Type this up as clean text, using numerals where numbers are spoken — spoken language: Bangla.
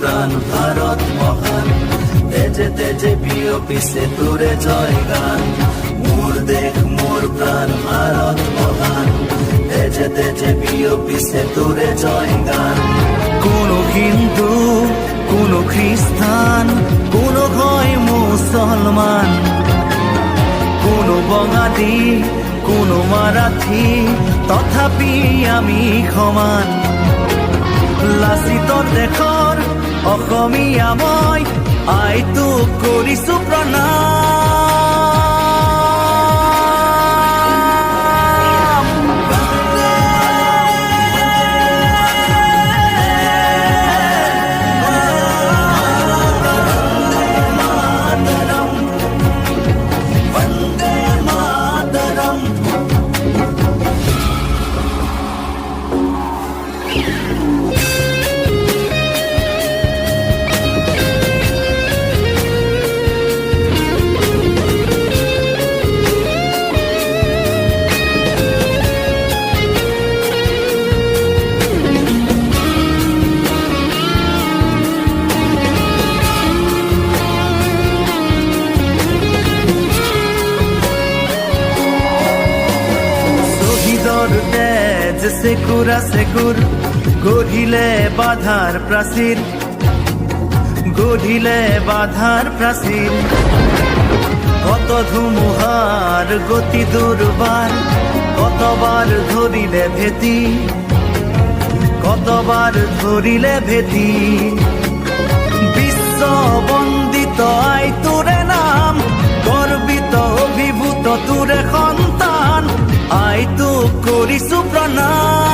প্রাণ ভারত মহান, তেজে তেজে বিয়পিছে তোরে জয় গান। মোর দেখ মোর প্রাণ ভারত মহান, তেজে তেজে বিয়পিছে তোরে জয় গান। কোন হিন্দু, কোন খ্রিস্টান, কোন হয় মুসলমান, কোন বঙালী, কোন মারাঠি, তথাপি আমি সমান। লাচিতৰ দেশৰ অসমীয়া মই, আই তোক কৰিছো প্ৰণাম। বন্দে মাতৰম। তেজ সেকুরা সেকুর, গঢ়িলে বাধাৰ প্ৰাচীৰ, গঢ়িলে বাধাৰ প্ৰাচীৰ। কত ধুমুহাৰ গতি দুৰ্বাৰ, কতবাৰ ধৰিলে ভেটি, কতবাৰ ধৰিলে ভেটি। বিশ্ব বন্দিত আই তোৰে নাম, গৰ্বিত অভিভূত তোৰে সন্তান, আই তোক কৰিছো প্ৰণাম।